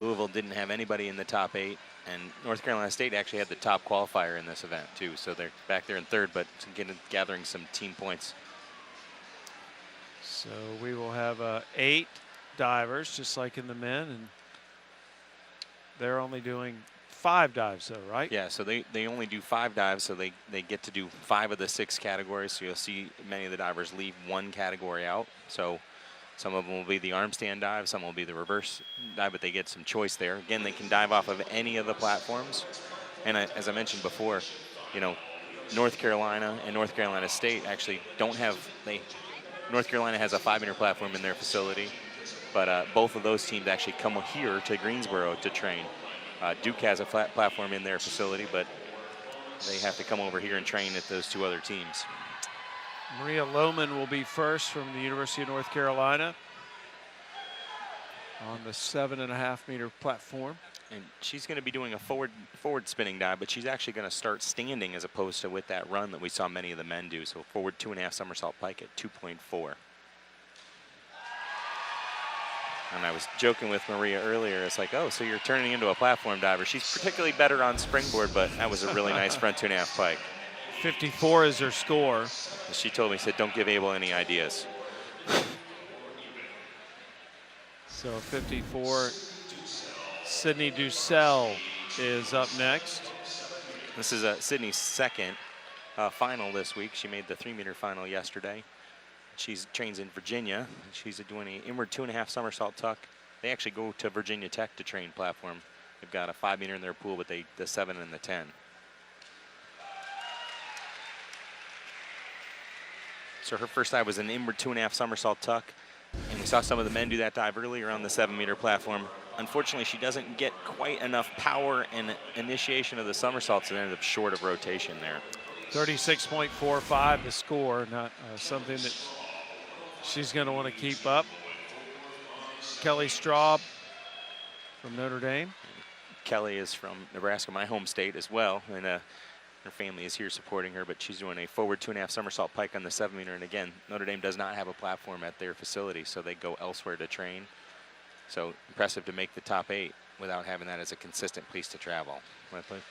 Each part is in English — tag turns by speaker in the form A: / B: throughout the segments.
A: Louisville didn't have anybody in the top 8, and North Carolina State actually had the top qualifier in this event too. So they're back there in third, but gathering some team points.
B: So we will have 8 divers, just like in the men, and they're only doing 5 dives though, right?
A: Yeah, so they only do 5 dives, so they get to do 5 of the 6 categories. So you'll see many of the divers leave one category out. So some of them will be the arm stand dive, some will be the reverse dive, but they get some choice there. Again, they can dive off of any of the platforms. And as I mentioned before, you know, North Carolina and North Carolina State actually don't have, North Carolina has a 5-meter platform in their facility, but both of those teams actually come here to Greensboro to train. Duke has a flat platform in their facility, but they have to come over here and train at those 2 other teams.
B: Maria Lohman will be first from the University of North Carolina on the 7.5-meter platform.
A: And she's going to be doing a forward spinning dive, but she's actually going to start standing as opposed to with that run that we saw many of the men do. So forward 2.5 somersault pike at 2.4. And I was joking with Maria earlier. It's like, oh, so you're turning into a platform diver. She's particularly better on springboard, but that was a really nice front 2.5 pike.
B: 54 is her score.
A: She told me, said, don't give Abel any ideas.
B: So 54, Sydney Dussel is up next.
A: This is Sydney's second final this week. She made the 3-meter final yesterday. She trains in Virginia. She's doing an inward 2.5 somersault tuck. They actually go to Virginia Tech to train platform. They've got a 5-meter in their pool, but the 7 and the 10. So her first dive was an inward 2.5 somersault tuck. And we saw some of the men do that dive earlier on the 7-meter platform. Unfortunately, she doesn't get quite enough power and initiation of the somersaults and ended up short of rotation there.
B: 36.45 the score, not something that she's going to want to keep up. Kelly Straub from Notre Dame.
A: Kelly is from Nebraska, my home state as well, and her family is here supporting her, but she's doing a forward 2.5 somersault pike on the 7-meter, and again, Notre Dame does not have a platform at their facility, so they go elsewhere to train. So impressive to make the top 8 without having that as a consistent place to travel,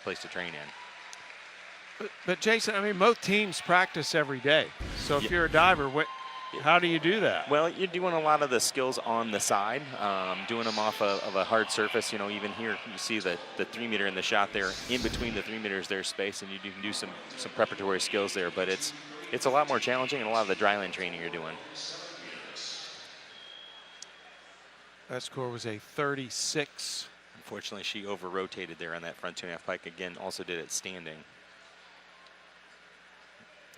A: place to train in.
B: But Jason, I mean, most teams practice every day. So if you're a diver, how do you do that?
A: Well, you're doing a lot of the skills on the side, doing them off of a hard surface. You know, even here you see the 3-meter in the shot there. In between the 3 meters, there's space, and you can do some preparatory skills there. But it's a lot more challenging, and a lot of the dryland training you're doing.
B: That score was a 36.
A: Unfortunately, she over-rotated there on that front 2.5 pike. Again, also did it standing.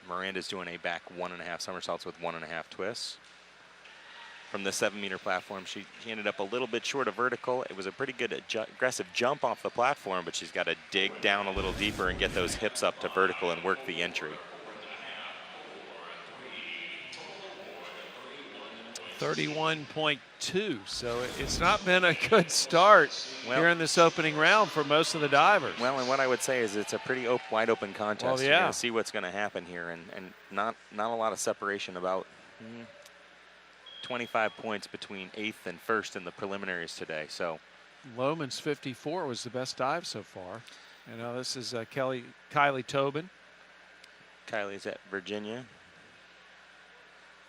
A: Miranda's doing a back 1.5 somersaults with 1.5 twists. From the 7-meter platform, she ended up a little bit short of vertical. It was a pretty good aggressive jump off the platform, but she's got to dig down a little deeper and get those hips up to vertical and work the entry.
B: 31.2, so it's not been a good start here in this opening round for most of the divers.
A: Well, and what I would say is it's a pretty wide open contest.
B: Well, yeah.
A: You're going to see what's going to happen here, and not a lot of separation, about 25 points between 8th and 1st in the preliminaries today. So
B: Lohman's 54 was the best dive so far. You know, this is Kylie Tobin.
A: Kylie's at Virginia.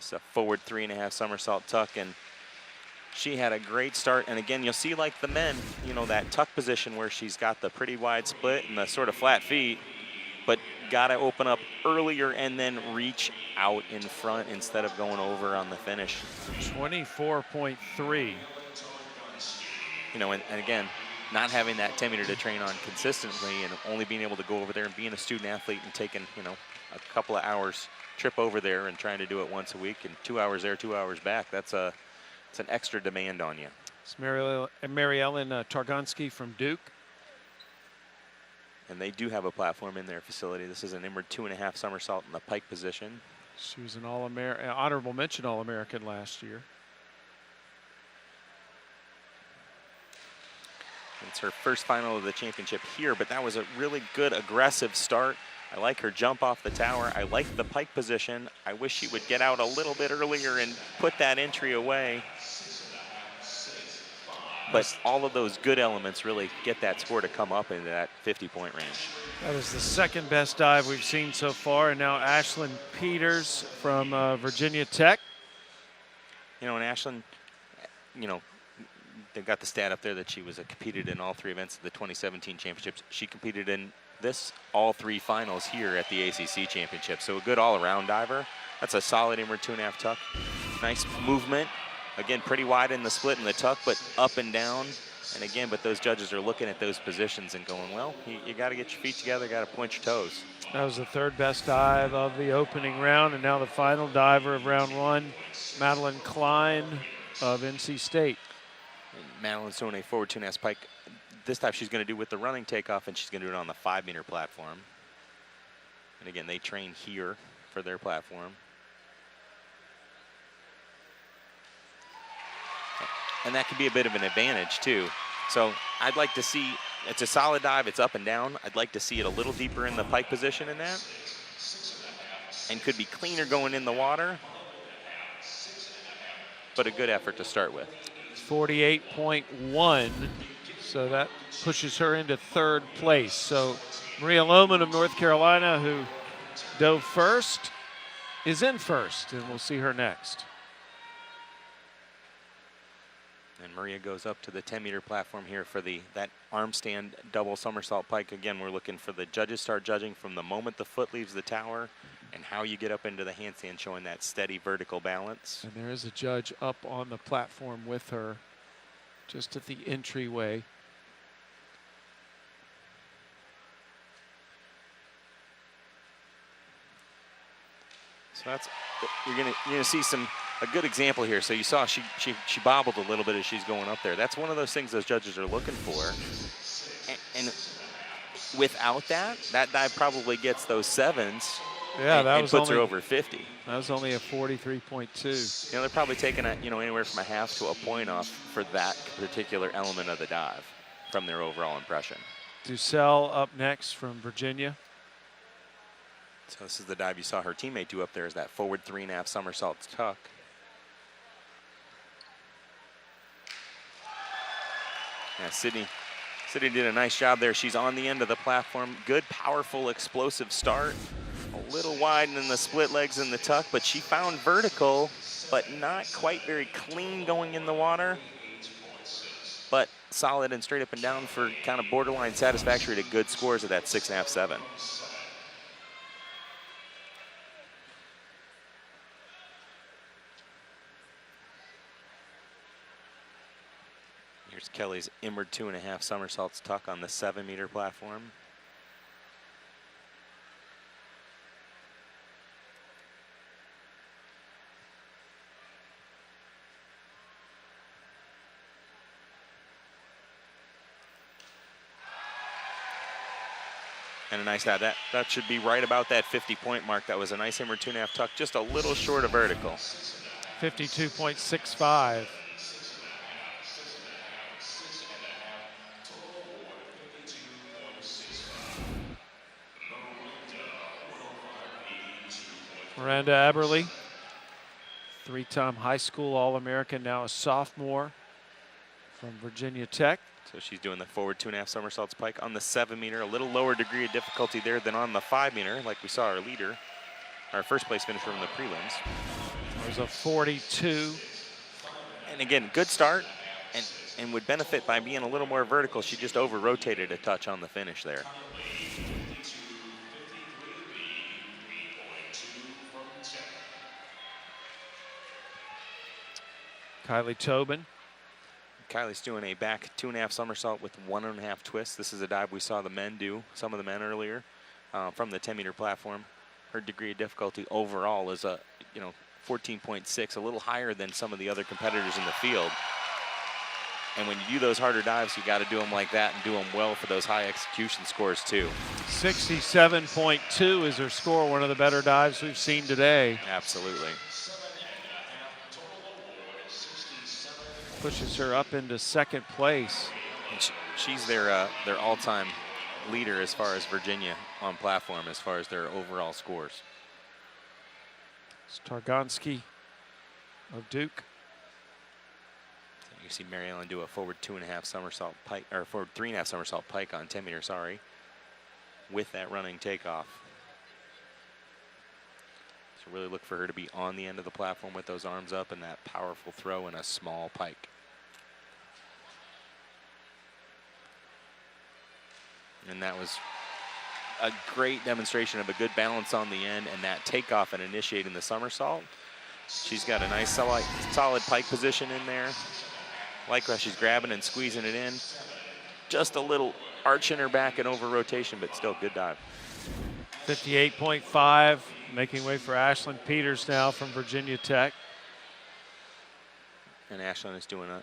A: It's a forward 3.5 somersault tuck, and she had a great start. And again, you'll see like the men, you know, that tuck position where she's got the pretty wide split and the sort of flat feet, but got to open up earlier and then reach out in front instead of going over on the finish.
B: 24.3.
A: You know, and again, not having that 10-meter to train on consistently and only being able to go over there and being a student athlete and taking, you know, a couple of hours trip over there and trying to do it once a week and 2 hours there, 2 hours back. It's an extra demand on you.
B: It's Mary Ellen Targonski from Duke.
A: And they do have a platform in their facility. This is an inward 2.5 somersault in the pike position.
B: She was an honorable mention All-American last year.
A: It's her first final of the championship here, but that was a really good aggressive start. I like her jump off the tower. I like the pike position. I wish she would get out a little bit earlier and put that entry away. but all of those good elements really get that score to come up into that 50-point range.
B: That is the second best dive we've seen so far. And now Ashlyn Peters from Virginia Tech.
A: You know, and Ashlyn, you know, they've got the stat up there that she was competed in all 3 events of the 2017 championships. She competed in all 3 finals here at the ACC championship. So a good all-around diver. That's a solid inward 2.5 tuck. Nice movement. Again, pretty wide in the split and the tuck, but up and down. And again, but those judges are looking at those positions and going, well, you got to get your feet together, got to point your toes.
B: That was the third best dive of the opening round, and now the final diver of round 1, Madeline Klein of NC State.
A: And Madeline's doing a forward 2.5 pike. This time she's going to do with the running takeoff, and she's going to do it on the 5-meter platform. And again, they train here for their platform. And that could be a bit of an advantage too. So I'd like to see, it's a solid dive, it's up and down. I'd like to see it a little deeper in the pike position in that. And could be cleaner going in the water, but a good effort to start with.
B: 48.1, so that pushes her into 3rd place. So Maria Lohman of North Carolina, who dove first, is in first, and we'll see her next.
A: And Maria goes up to the 10-meter platform here for that arm stand double somersault pike. Again, we're looking for the judges start judging from the moment the foot leaves the tower and how you get up into the handstand, showing that steady vertical balance.
B: And there is a judge up on the platform with her, just at the entryway.
A: So you're gonna see a good example here. So you saw she bobbled a little bit as she's going up there. That's one of those things those judges are looking for. And without that dive probably gets those 7s.
B: Yeah,
A: and puts her over 50.
B: That was only a 43.2.
A: You know, they're probably taking anywhere from a half to a point off for that particular element of the dive from their overall impression.
B: Dussel up next from Virginia.
A: So this is the dive you saw her teammate do up there, is that forward 3.5 somersaults tuck. Yeah, Sydney did a nice job there. She's on the end of the platform. Good, powerful, explosive start. A little wide in the split legs and the tuck, but she found vertical, but not quite very clean going in the water. But solid and straight up and down for kind of borderline satisfactory to good scores at that 6.5, 7. Here's Kelly's inward 2.5 somersaults tuck on the 7-meter platform. And a nice dive. That should be right about that 50-point mark. That was a nice inward 2.5 tuck, just a little short of vertical.
B: 52.65. Miranda Aberle, 3-time high school All-American, now a sophomore from Virginia Tech.
A: So she's doing the forward 2.5 somersaults pike on the 7-meter, a little lower degree of difficulty there than on the 5-meter, like we saw our leader, our first place finisher in the prelims.
B: It was a 42.
A: And again, good start, and would benefit by being a little more vertical. She just over-rotated a touch on the finish there.
B: Kylie Tobin.
A: Kylie's doing a back 2.5 somersault with 1.5 twists. This is a dive we saw the men do, some of the men earlier, from the 10-meter platform. Her degree of difficulty overall is 14.6, a little higher than some of the other competitors in the field. And when you do those harder dives, you got to do them like that and do them well for those high execution scores too.
B: 67.2 is her score, one of the better dives we've seen today.
A: Absolutely.
B: Pushes her up into 2nd place.
A: And she's their all-time leader as far as Virginia on platform, as far as their overall scores.
B: It's Targonsky of Duke.
A: So You see Mary Ellen do a forward 2.5 somersault pike, or forward 3.5 somersault pike on 10 meters, sorry, with that running takeoff. So really look for her to be on the end of the platform with those arms up and that powerful throw and a small pike. And that was a great demonstration of a good balance on the end and that takeoff and initiating the somersault. She's got a nice solid pike position in there. Likewise, she's grabbing and squeezing it in. Just a little arch in her back and over rotation, but still good dive.
B: 58.5, making way for Ashlyn Peters now from Virginia Tech.
A: And Ashlyn is doing a,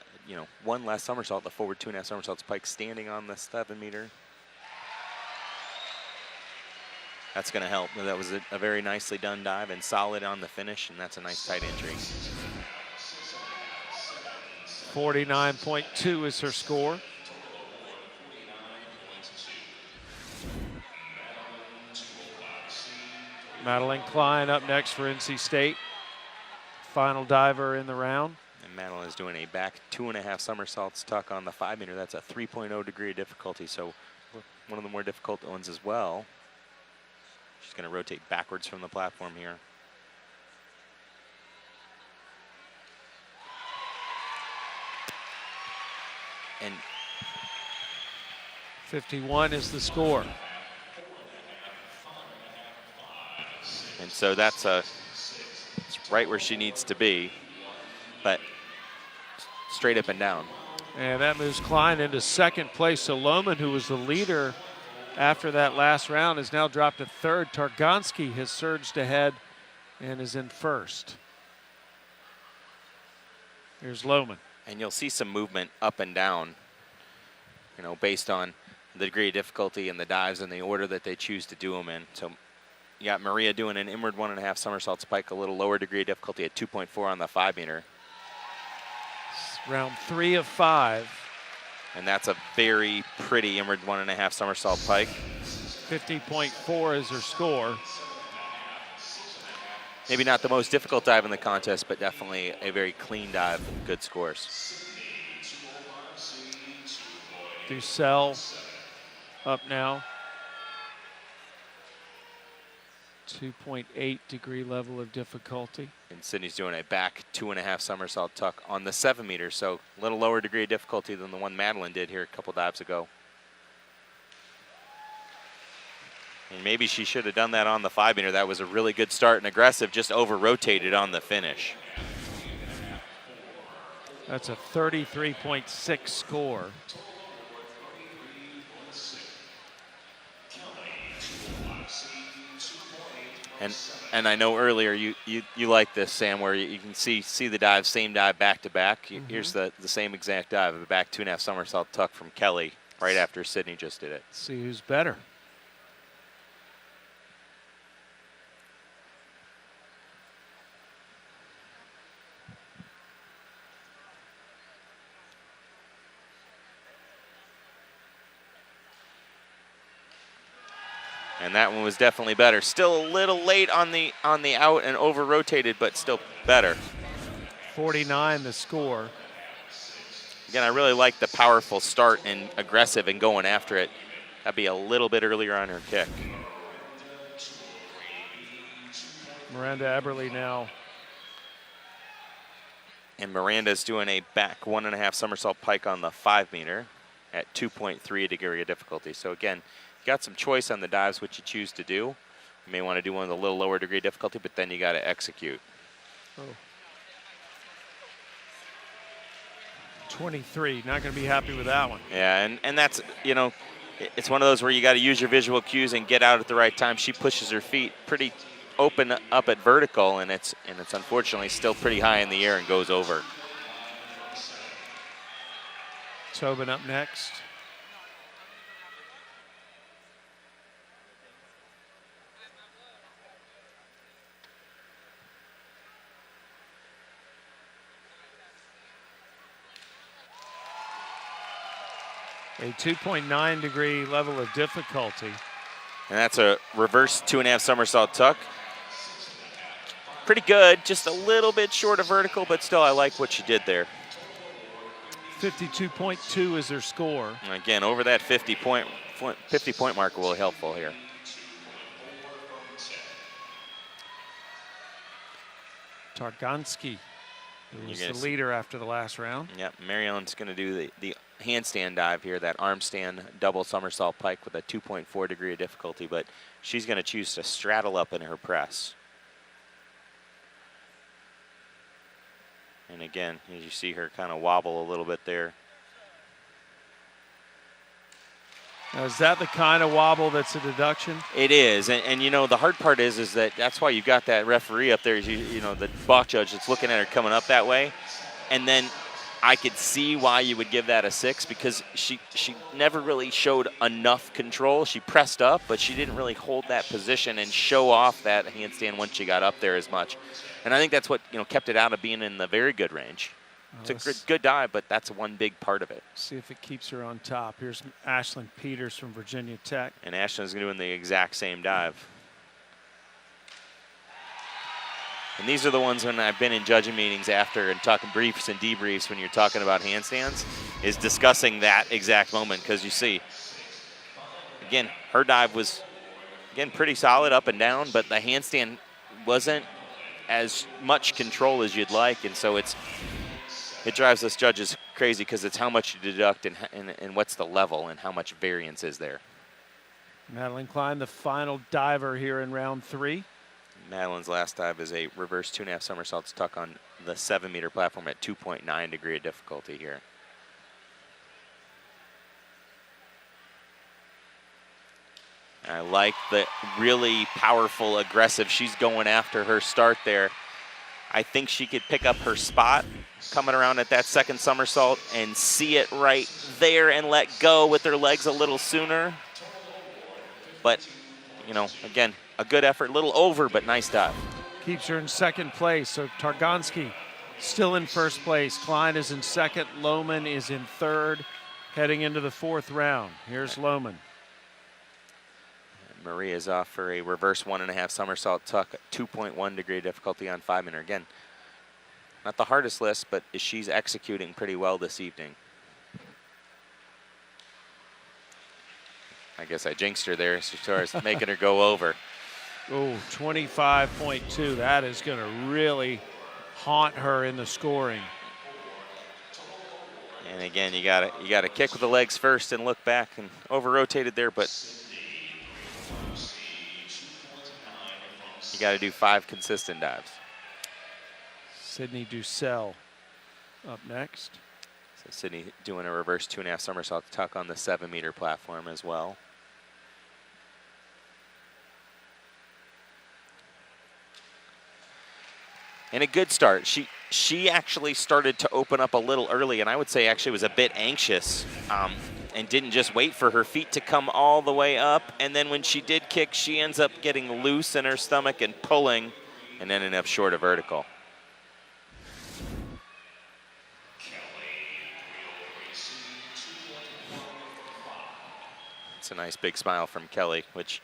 A: one last somersault, the forward 2.5 somersaults pike, standing on the 7 meter. That's going to help. That was a very nicely done dive and solid on the finish, and that's a nice tight entry.
B: 49.2 is her score. Madeline Klein up next for NC State. Final diver in the round.
A: And Madeline is doing a back 2.5 somersaults tuck on the 5 meter. That's a 3.0 degree of difficulty, so one of the more difficult ones as well. She's going to rotate backwards from the platform here. And
B: 51 is the score.
A: And so it's right where she needs to be, but straight up and down.
B: And that moves Klein into second place. So Lohman, who was the leader after that last round, has now dropped to third. Targonski has surged ahead and is in first. Here's Lohman.
A: And you'll see some movement up and down, based on the degree of difficulty and the dives and the order that they choose to do them in. So you got Maria doing an inward 1.5 somersault pike, a little lower degree of difficulty at 2.4 on the 5 meter.
B: Round 3 of 5.
A: And that's a very pretty inward 1.5 somersault pike.
B: 50.4 is her score.
A: Maybe not the most difficult dive in the contest, but definitely a very clean dive, good scores.
B: Dussel up now. 2.8 degree level of difficulty.
A: And Sydney's doing a back 2.5 somersault tuck on the 7 meter, so a little lower degree of difficulty than the one Madeline did here a couple dives ago. And maybe she should have done that on the 5 meter. That was a really good start and aggressive, just over-rotated on the finish.
B: That's a 33.6 score.
A: And I know earlier you like this, Sam, where you can see the dive, same dive back to back. Here's the same exact dive, a back 2.5 somersault tuck from Kelly right after Sydney just did it.
B: See who's better.
A: And that one was definitely better. Still a little late on the out and over-rotated, but still better.
B: 49 the score.
A: Again, I really like the powerful start and aggressive and going after it. That'd be a little bit earlier on her kick.
B: Miranda Eberly now.
A: And Miranda's doing a back 1.5 somersault pike on the 5 meter at 2.3 degree of difficulty. So again, you got some choice on the dives, what you choose to do. You may want to do one with a little lower degree of difficulty, but then you got to execute.
B: Oh. 23, not going to be happy with that one.
A: Yeah, and that's, it's one of those where you got to use your visual cues and get out at the right time. She pushes her feet pretty open up at vertical, and it's unfortunately still pretty high in the air and goes over.
B: Tobin up next. A 2.9 degree level of difficulty.
A: And that's a reverse 2.5 somersault tuck. Pretty good, just a little bit short of vertical, but still I like what she did there.
B: 52.2 is their score.
A: And again, over that 50-point mark will be helpful here.
B: Targansky, who was the leader after the last round.
A: Yep, Mary Ellen's going to do the handstand dive here, that arm stand double somersault pike with a 2.4 degree of difficulty, but she's going to choose to straddle up in her press. And again, as you see her kind of wobble a little bit there.
B: Now, is that the kind of wobble that's a deduction?
A: It is, and you know, the hard part is that's why you've got that referee up there, you know, the balk judge that's looking at her coming up that way. And then I could see why you would give that a 6, because she never really showed enough control. She pressed up, but she didn't really hold that position and show off that handstand once she got up there as much. And I think that's what, you know, kept it out of being in the very good range. It's a good dive, but that's one big part of it.
B: See if it keeps her on top. Here's Ashlyn Peters from Virginia Tech.
A: And Ashlyn's doing the exact same dive. And these are the ones when I've been in judging meetings after and talking briefs and debriefs when you're talking about handstands, is discussing that exact moment, because you see, again, her dive was, again, pretty solid up and down, but the handstand wasn't as much control as you'd like, and so it drives us judges crazy, because it's how much you deduct and what's the level and how much variance is there.
B: Madeline Klein, the final diver here in round 3.
A: Madeline's last dive is a reverse 2.5 somersaults tuck on the 7-meter platform at 2.9 degree of difficulty here. I like the really powerful, aggressive, she's going after her start there. I think she could pick up her spot coming around at that second somersault and see it right there and let go with her legs a little sooner. But, you know, again, a good effort, a little over, but nice dive.
B: Keeps her in second place. So Targansky still in first place. Klein is in second. Lohman is in third, heading into the 4th round. Here's Lohman.
A: Maria's off for a reverse 1.5 somersault tuck, 2.1 degree difficulty on 5-meter. Again, not the hardest list, but she's executing pretty well this evening. I guess I jinxed her there as far as making her go over.
B: Oh, 25.2. That is going to really haunt her in the scoring.
A: And again, you got to kick with the legs first and look back, and over-rotated there, but you got to do 5 consistent dives.
B: Sydney Dussel up next.
A: So Sydney doing a reverse 2.5 somersault tuck on the 7-meter platform as well. And a good start. She actually started to open up a little early, and I would say actually was a bit anxious and didn't just wait for her feet to come all the way up. And then when she did kick, she ends up getting loose in her stomach and pulling and ending up short of vertical. It's a nice big smile from Kelly, which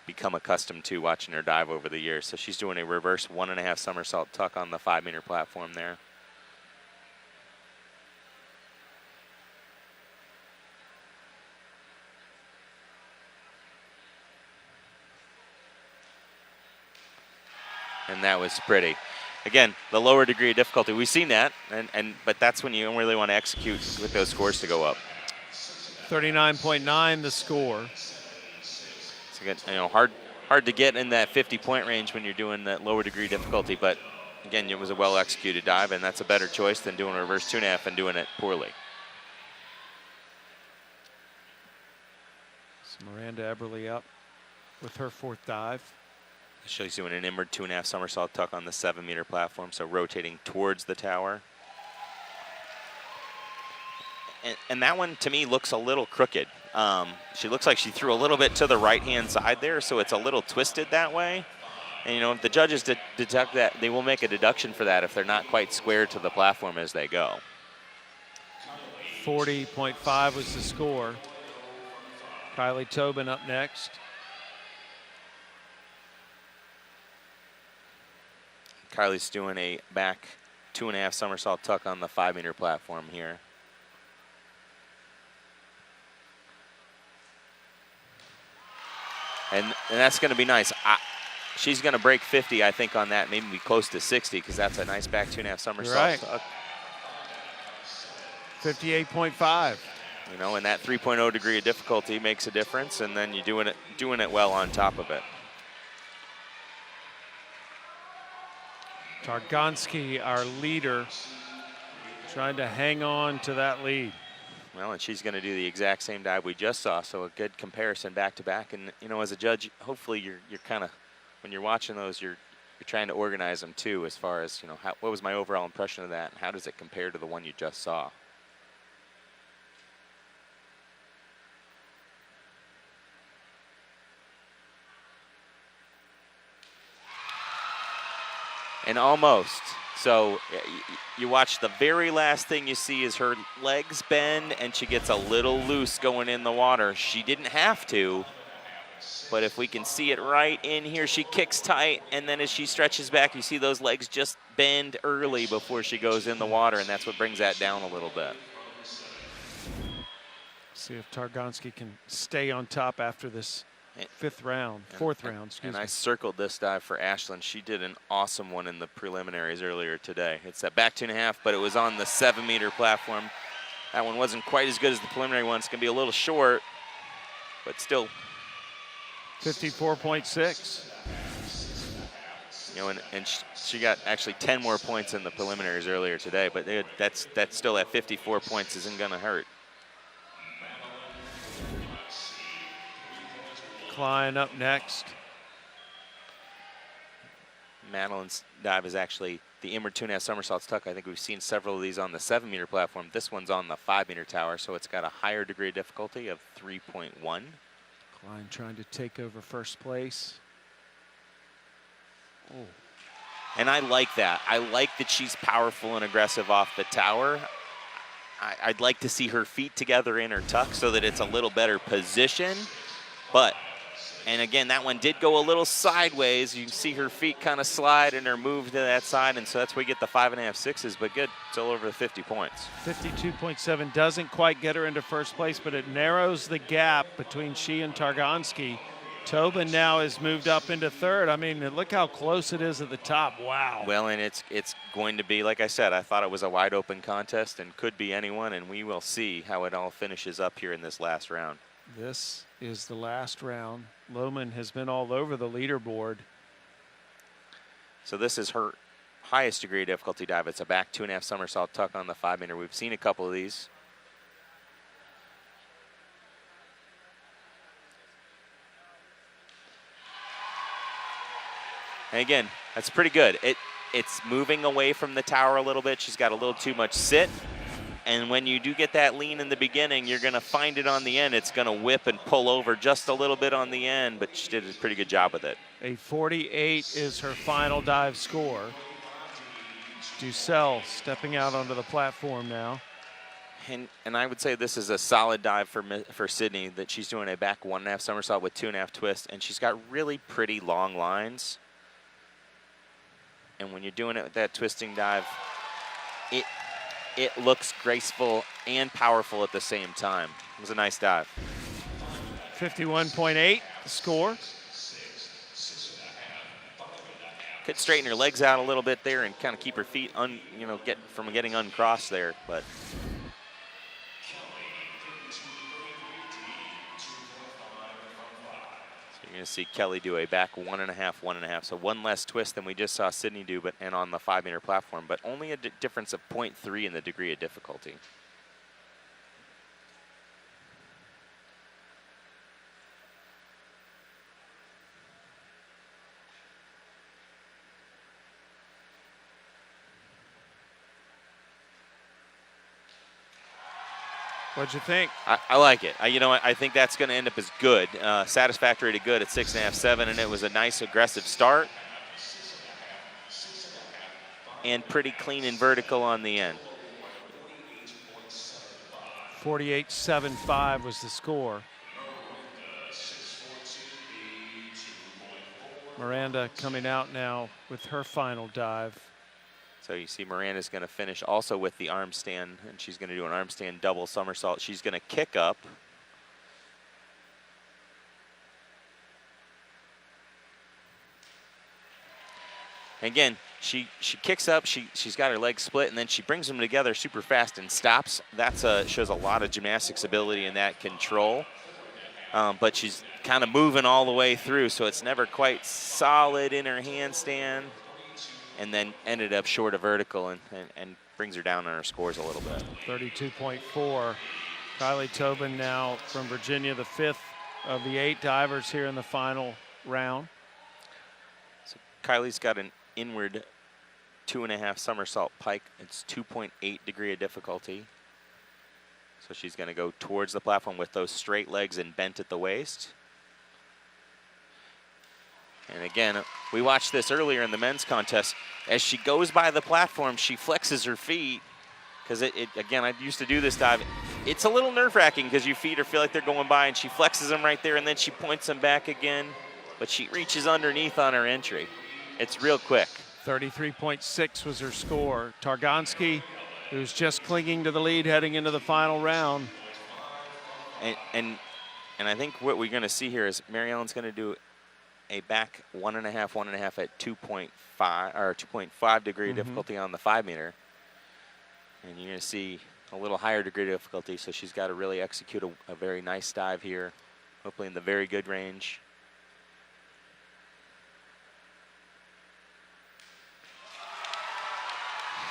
A: become accustomed to watching her dive over the years. So she's doing a reverse 1.5 somersault tuck on the 5-meter platform there. And that was pretty. Again, the lower degree of difficulty, we've seen that, but that's when you really want to execute with those scores to go up.
B: 39.9 the score.
A: It's again, you know, hard to get in that 50-point range when you're doing that lower degree difficulty, but again, it was a well-executed dive, and that's a better choice than doing a reverse 2.5 and doing it poorly.
B: So Miranda Eberly up with her 4th dive.
A: She's doing an inward 2.5 somersault tuck on the 7-meter platform, so rotating towards the tower. And that one, to me, looks a little crooked. She looks like she threw a little bit to the right-hand side there, so it's a little twisted that way. And, you know, if the judges detect that, they will make a deduction for that if they're not quite square to the platform as they go.
B: 40.5 was the score. Kylie Tobin up next.
A: Kylie's doing a back 2.5 somersault tuck on the 5-meter platform here. And that's going to be nice. She's going to break 50, I think, on that. Maybe be close to 60 because that's a nice back 2.5 somersault
B: right.
A: tuck.
B: 58.5.
A: You know, and that 3.0 degree of difficulty makes a difference, and then you're doing it well on top of it.
B: Targonski, our leader, trying to hang on to that lead.
A: Well, and she's going to do the exact same dive we just saw, so a good comparison back to back. And you know, as a judge, hopefully you're kind of, when you're watching those, you're trying to organize them too, as far as, you know, what was my overall impression of that, and how does it compare to the one you just saw? And almost. So you watch, the very last thing you see is her legs bend and she gets a little loose going in the water. She didn't have to, but if we can see it right in here, she kicks tight, and then as she stretches back, you see those legs just bend early before she goes in the water, and that's what brings that down a little bit.
B: See if Targonski can stay on top after this fourth round, excuse me.
A: And I circled this dive for Ashlyn. She did an awesome one in the preliminaries earlier today. It's that back 2.5, but it was on the 7-meter platform. That one wasn't quite as good as the preliminary one. It's going to be a little short, but still.
B: 54.6.
A: You know, and she got actually 10 more points in the preliminaries earlier today, but that's still at 54 points isn't going to hurt.
B: Klein up next.
A: Madeline's dive is actually the inward 2.5 somersaults tuck. I think we've seen several of these on the 7-meter platform. This one's on the 5-meter tower, so it's got a higher degree of difficulty of 3.1.
B: Klein trying to take over first place. Oh.
A: And I like that. I like that she's powerful and aggressive off the tower. I'd like to see her feet together in her tuck so that it's a little better position. But, and again, that one did go a little sideways. You can see her feet kind of slide and her move to that side, and so that's where we get the 5.5, 6s, but good. Still over the 50 points.
B: 52.7 doesn't quite get her into first place, but it narrows the gap between she and Targonski. Tobin now has moved up into third. I mean, look how close it is at the top. Wow.
A: Well, and it's going to be, like I said, I thought it was a wide open contest and could be anyone, and we will see how it all finishes up here in this last round.
B: This is the last round. Lohman has been all over the leaderboard.
A: So this is her highest degree of difficulty dive. It's a back 2.5 somersault tuck on the 5-meter. We've seen a couple of these. And again, that's pretty good. It's moving away from the tower a little bit. She's got a little too much sit. And when you do get that lean in the beginning, you're going to find it on the end. It's going to whip and pull over just a little bit on the end, but she did a pretty good job with it.
B: A 48 is her final dive score. Dussel stepping out onto the platform now.
A: And I would say this is a solid dive for Sydney, that she's doing a back 1.5 somersault with 2.5 twist, and she's got really pretty long lines. And when you're doing it with that twisting dive, it looks graceful and powerful at the same time. It was a nice dive.
B: 51.8 score.
A: Could straighten her legs out a little bit there and kind of keep her feet from getting uncrossed there, but. You're going to see Kelly do a back 1.5, 1.5. So one less twist than we just saw Sydney do, and on the 5-meter platform, but only a difference of 0.3 in the degree of difficulty.
B: What'd you think?
A: I like it. I think that's going to end up as good, satisfactory to good at 6.5, 7, and it was a nice aggressive start and pretty clean and vertical on the end.
B: 48.75 was the score. Miranda coming out now with her final dive.
A: So you see Miranda's going to finish also with the arm stand, and she's going to do an arm stand double somersault. She's going to kick up. Again, she kicks up, she's got her legs split, and then she brings them together super fast and stops. That shows a lot of gymnastics ability and that control. But she's kind of moving all the way through, so it's never quite solid in her handstand. And then ended up short of vertical and brings her down on her scores a little bit.
B: 32.4. Kylie Tobin now from Virginia, the 5th of the 8 divers here in the final round.
A: So Kylie's got an inward 2.5 somersault pike. It's 2.8 degree of difficulty. So she's going to go towards the platform with those straight legs and bent at the waist. And again, we watched this earlier in the men's contest. As she goes by the platform, she flexes her feet. Because again, I used to do this dive. It's a little nerve-wracking because your feet feel like they're going by, and she flexes them right there, and then she points them back again. But she reaches underneath on her entry. It's real quick.
B: 33.6 was her score. Targonski, who's just clinging to the lead heading into the final round.
A: And I think what we're going to see here is Mary Ellen's going to do a back 1.5 at 2.5 or 2.5 degree difficulty on the 5 meter. And you're going to see a little higher degree of difficulty, so she's got to really execute a very nice dive here, hopefully in the very good range.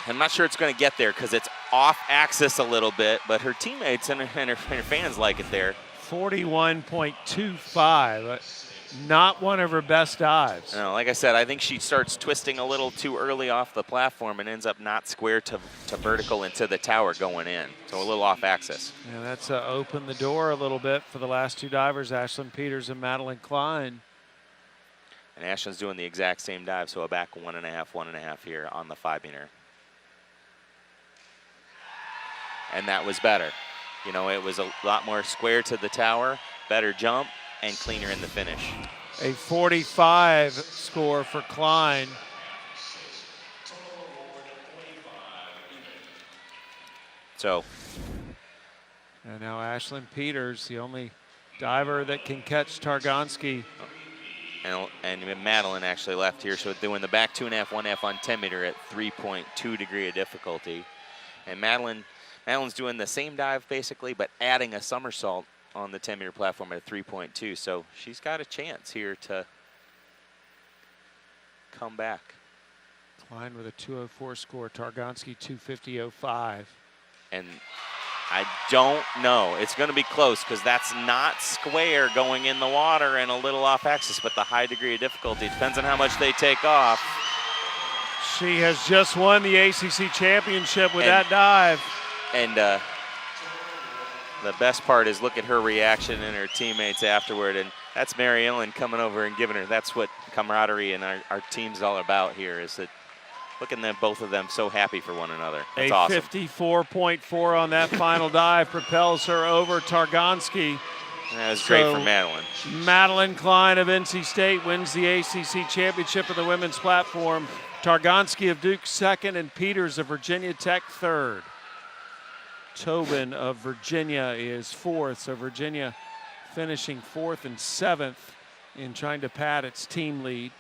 A: I'm not sure it's going to get there because it's off axis a little bit, but her teammates and her fans like it there.
B: 41.25. Not one of her best dives.
A: No, like I said, I think she starts twisting a little too early off the platform and ends up not square to vertical into the tower going in. So a little off axis.
B: Yeah, that's opened the door a little bit for the last 2 divers, Ashlyn Peters and Madeline Klein.
A: And Ashlyn's doing the exact same dive, so a back 1.5 here on the 5 meter. And that was better. You know, it was a lot more square to the tower, better jump, and cleaner in the finish.
B: A 45 score for Klein.
A: So.
B: And now Ashlyn Peters, the only diver that can catch Targonski.
A: And Madeline actually left here, so doing the back 2.5, 1.5 on 10 meter at 3.2 degree of difficulty. And Madeline's doing the same dive basically, but adding a somersault on the 10 meter platform at 3.2. So she's got a chance here to come back.
B: Klein with a 204 score, Targonski 250.05.
A: And I don't know. It's going to be close because that's not square going in the water and a little off axis, but the high degree of difficulty depends on how much they take off.
B: She has just won the ACC championship with that dive.
A: And the best part is look at her reaction and her teammates afterward. And that's Mary Ellen coming over and giving her, that's what camaraderie and our team's all about here, is that looking at both of them so happy for one another. It's awesome.
B: 54.4 on that final dive propels her over Targonski.
A: That was great for Madeline.
B: Madeline Klein of NC State wins the ACC championship of the women's platform. Targonski of Duke 2nd and Peters of Virginia Tech 3rd. Tobin of Virginia is 4th, so Virginia finishing 4th and 7th in trying to pad its team lead.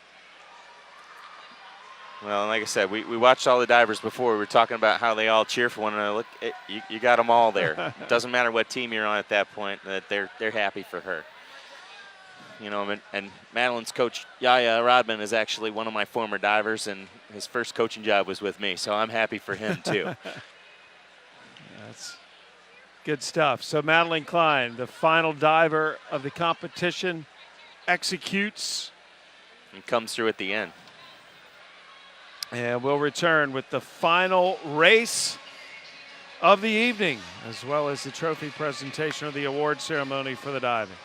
A: Well, like I said, we watched all the divers before. We were talking about how they all cheer for one another. Look, you got them all there. It doesn't matter what team you're on at that point, that they're happy for her. You know, and Madeline's coach, Yaya Rodman, is actually one of my former divers, and his first coaching job was with me, so I'm happy for him, too.
B: That's good stuff. So Madeline Klein, the final diver of the competition, executes.
A: And comes through at the end.
B: And we'll return with the final race of the evening, as well as the trophy presentation or the award ceremony for the diving.